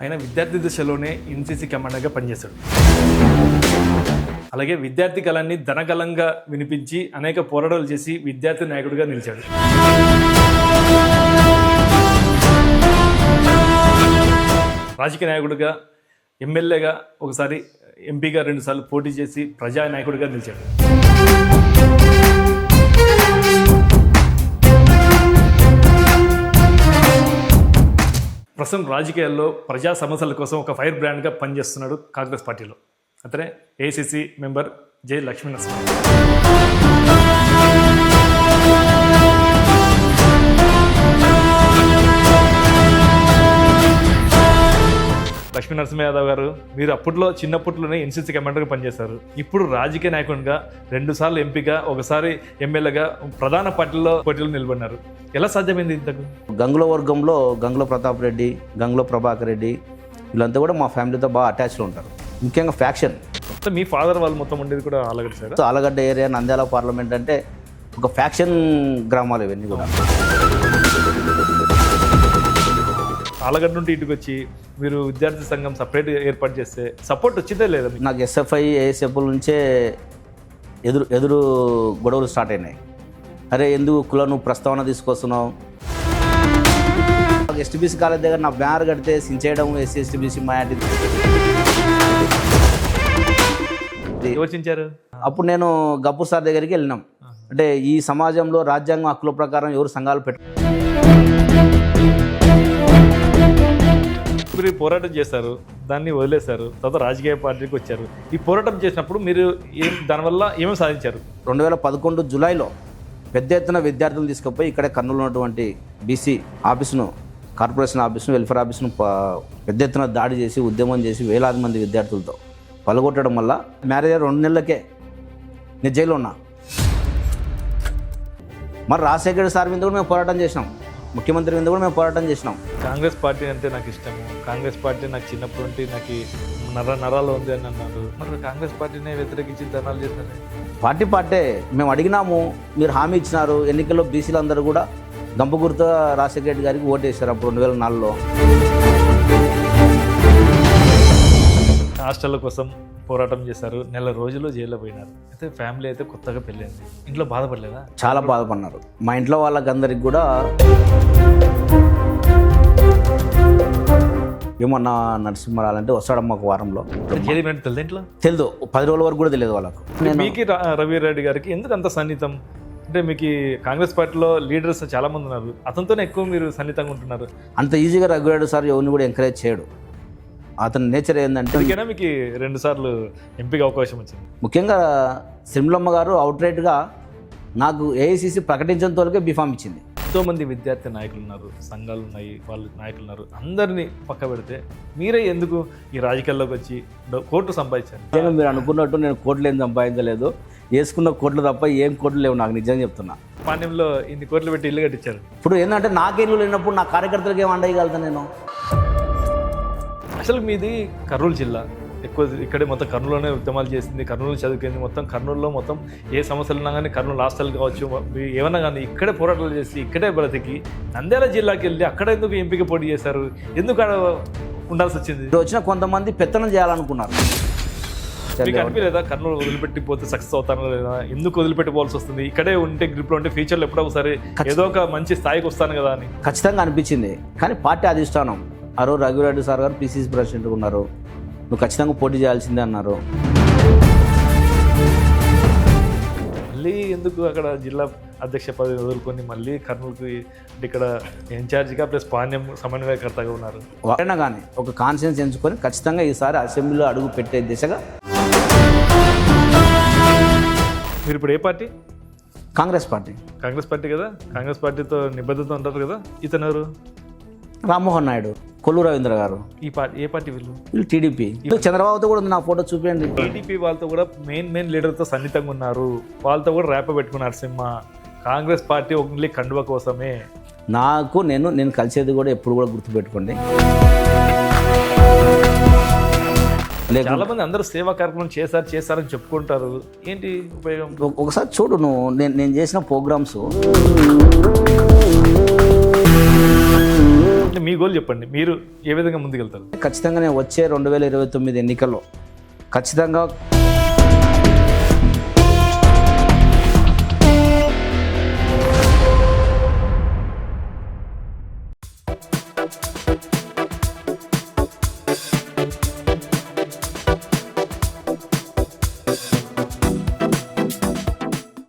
ఆయన విద్యార్థి దశలోనే ఎన్సీసీ కమాండర్గా పనిచేశాడు. అలాగే విద్యార్థి కళాన్ని ధనకలంగా వినిపించి అనేక పోరాటాలు చేసి విద్యార్థి నాయకుడిగా నిలిచాడు. రాజకీయ నాయకుడిగా, ఎమ్మెల్యేగా, ఒకసారి ఎంపీగా 2 సార్లు పోటీ చేసి ప్రజానాయకుడిగా నిలిచాడు. ప్రస్తుతం రాజకీయాల్లో ప్రజా సమస్యల కోసం ఒక ఫైర్ బ్రాండ్గా పనిచేస్తున్నాడు కాంగ్రెస్ పార్టీలో. అతనే AICC member J Lakshminarasimha. Lakshminarasimha Yadav గారు, మీరు చిన్నప్పట్లోనే ఎన్సీసీ కమాండర్గా పనిచేశారు. ఇప్పుడు రాజకీయ నాయకునిగా 2 సార్లు ఎంపీగా, ఒకసారి ఎమ్మెల్యేగా ప్రధాన పోటీలో నిలబడినారు. ఎలా సాధ్యమైంది ఇంతకు? గంగుల వర్గంలో గంగుల ప్రతాప్ రెడ్డి, గంగుల ప్రభాకర్ రెడ్డి వీళ్ళంతా కూడా మా ఫ్యామిలీతో బాగా అటాచ్లో ఉంటారు. ముఖ్యంగా ఫ్యాక్షన్. మీ ఫాదర్ వాళ్ళు మొత్తం ఉండేది కూడా Allagadda side. Allagadda area, Nandyal parliament అంటే ఒక ఫ్యాక్షన్ గ్రామాలు ఇవన్నీ కూడా. ఆలగడ్డ నుండి ఇంటికి వచ్చి మీరు విద్యార్థి సంఘం సపరేట్ ఏర్పాటు చేస్తే సపోర్ట్ వచ్చిందే లేదా? నాకు ఎస్ఎఫ్ఐ, ఏఎస్ఎఫ్ల నుంచే ఎదురు గొడవలు స్టార్ట్ అయినాయి. అరే ఎందుకు కులను ప్రస్తావన తీసుకొస్తున్నావు? ఎస్టీబీసీ కాలేజ్ దగ్గర నా బ్యానర్ కడితే సించేయడం, ఎస్సీబీసీ మైనార్టీ యోచించారు. అప్పుడు నేను గబ్బూర్ సార్ దగ్గరికి వెళ్ళినాం. అంటే ఈ సమాజంలో రాజ్యాంగం హక్కుల ప్రకారం ఎవరు సంఘాలు మీరు పోరాటం చేశారు, దాన్ని వదిలేశారు, తర్వాత రాజకీయ పార్టీకి వచ్చారు. ఈ పోరాటం చేసినప్పుడు మీరు దానివల్ల ఏమేమి సాధించారు? 2011 జూలైలో పెద్ద ఎత్తున విద్యార్థులు తీసుకుపోయి ఇక్కడే కర్నూలు ఉన్నటువంటి బీసీ ఆఫీసును, కార్పొరేషన్ ఆఫీసును, వెల్ఫేర్ ఆఫీసును పెద్ద ఎత్తున దాడి చేసి ఉద్యమం చేసి వేలాది మంది విద్యార్థులతో పలగొట్టడం వల్ల మ్యారేజ్ 2 నెలలకే నేను జైల్లో ఉన్నా. మరి రాజశేఖర్ సార్ మీద కూడా మేము పోరాటం చేసినాం, ముఖ్యమంత్రి మీద కూడా మేము పోరాటం చేసినాం. కాంగ్రెస్ పార్టీ అంటే నాకు ఇష్టము, కాంగ్రెస్ పార్టీ నాకు చిన్నప్పుడు నుండి నాకు నరాలు ఉంది అని అన్నారు. మరి కాంగ్రెస్ పార్టీనే వ్యతిరేకించి ధర్నాలు చేశారు. పార్టీ మేము అడిగినాము, మీరు హామీ ఇచ్చినారు. ఎన్నికల్లో బీసీలు అందరూ కూడా గంప గుర్తు రాజశేఖర రెడ్డి గారికి ఓటు వేశారు అప్పుడు 2004లో. హాస్టళ్ళ కోసం పోరాటం చేశారు, 1 నెల రోజులు జైల్లో పోయినారు. అయితే ఫ్యామిలీ అయితే కొత్తగా పెళ్ళైంది, ఇంట్లో బాధపడలేదా? చాలా బాధపడినారు. మా ఇంట్లో వాళ్ళకందరికి కూడా ఏమన్నా నరసింహరాలంటే వస్తాడమ్మ ఒక వారంలో. తెలియదు ఇంట్లో, తెలియదు, 10 రోజుల వరకు కూడా తెలియదు వాళ్ళకు. మీకు రవిరెడ్డి గారికి ఎందుకు అంత సన్నిహితం? అంటే మీకు కాంగ్రెస్ పార్టీలో లీడర్స్ చాలా మంది ఉన్నారు, అతనితోనే ఎక్కువ మీరు సన్నిహితంగా ఉంటున్నారు. అంత ఈజీగా రఘురెడ్డి సార్ ఎవరిని కూడా ఎంకరేజ్ చేయడు. అతని నేచర్ ఏంటంటే, అందుకైనా మీకు 2 సార్లు ఎంపీకి అవకాశం వచ్చింది. ముఖ్యంగా సిమ్లమ్మ గారు అవుట్రైట్గా నాకు ఏఐసిసి ప్రకటించిన తోలకే బీఫామ్ ఇచ్చింది. ఎంతోమంది విద్యార్థి నాయకులు ఉన్నారు, సంఘాలు ఉన్నాయి, వాళ్ళు నాయకులు ఉన్నారు. అందరినీ పక్క పెడితే మీరే ఎందుకు ఈ రాజకీయాల్లోకి వచ్చి కోట్లు సంపాదించారు? నిజంగా మీరు అనుకున్నట్టు నేను కోట్లు ఏం సంపాదించలేదు. వేసుకున్న కోట్లు తప్ప ఏం కోట్లు లేవు నాకు, నిజంగా చెప్తున్నా. పాణ్యంలో ఇన్ని కోట్లు పెట్టి ఇల్లు కట్టించారు. ఇప్పుడు ఏంటంటే నాకే ఇల్లు లేనప్పుడు నా కార్యకర్తలకు ఏం అండగలుగుతాను నేను? అసలు మీది కర్నూలు జిల్లా, ఎక్కువ ఇక్కడే మొత్తం కర్నూలులోనే ఉద్యమాలు చేసింది, కర్నూలు చదువుకుంది, మొత్తం కర్నూలులో మొత్తం ఏ సమస్యలు ఉన్నా కానీ కర్నూలు హాస్టల్ కావచ్చు ఏమన్నా కానీ ఇక్కడే పోరాటాలు చేసి ఇక్కడే బ్రతికి నంద్యాల జిల్లాకి వెళ్ళి అక్కడ ఎందుకు ఎంపిక పోటీ చేశారు? ఎందుకు అక్కడ ఉండాల్సి వచ్చింది? వచ్చిన కొంతమంది పెత్తనం చేయాలనుకున్నారు. మీకు అనిపించలేదా కర్నూలు వదిలిపెట్టిపోతే సక్సెస్ అవుతాను లేదా? ఎందుకు వదిలిపెట్టుకోవాల్సి వస్తుంది? ఇక్కడే ఉంటే గ్రిప్లో ఉంటే ఫ్యూచర్లో ఎప్పుడో ఒకసారి ఏదో ఒక మంచి స్థాయికి వస్తాను కదా అని ఖచ్చితంగా అనిపించింది. కానీ పార్టీ అధిష్టానం ఆ రోజు రఘురెడ్డి సార్ గారు పిసిసి ప్రెసిడెంట్గా ఉన్నారు, నువ్వు ఖచ్చితంగా పోటీ చేయాల్సిందే అన్నారు. మళ్ళీ ఎందుకు అక్కడ జిల్లా అధ్యక్ష పదవి వదులుకొని మళ్ళీ కర్నూలుకి ఇక్కడ ఇన్ఛార్జిగా ప్లస్ పాణ్యం సమన్వయకర్తగా ఉన్నారు? ఎవరైనా కానీ ఒక కాన్ఫిడెన్స్ ఎంచుకొని ఖచ్చితంగా ఈసారి అసెంబ్లీలో అడుగు పెట్టే దిశగా. మీరు ఇప్పుడు ఏ party? Congress party. Congress party కదా, కాంగ్రెస్ పార్టీతో నిబద్ధత ఉంటారు కదా. ఇతను ఎవరు? రామ్మోహన్ నాయుడు, కొల్లు రవీంద్ర గారు. ఈ పార్టీ ఏ పార్టీ? వీళ్ళు టీడీపీ. చంద్రబాబుతో కూడా ఉంది, నా ఫోటో చూపించండి. టీడీపీ వాళ్ళతో కూడా మెయిన్ లీడర్తో సన్నిహితంగా ఉన్నారు, వాళ్ళతో కూడా ర్యాప్ పెట్టుకున్నారు. సింహ కాంగ్రెస్ పార్టీ ఓన్లీ కండువ కోసమే. నేను కలిసేది కూడా ఎప్పుడు కూడా గుర్తుపెట్టుకోండి. చాలా మంది అందరూ సేవా కార్యక్రమం చేశారని చెప్పుకుంటారు, ఏంటి ఉపయోగం? ఒకసారి చూడు నువ్వు, నేను చేసిన ప్రోగ్రామ్స్ చెప్పండి, మీ గోల్ చెప్పండి, మీరు ఏ విధంగా ముందుకెళ్తారు? ఖచ్చితంగా నేను వచ్చే 2029 ఎన్నికల్లో ఖచ్చితంగా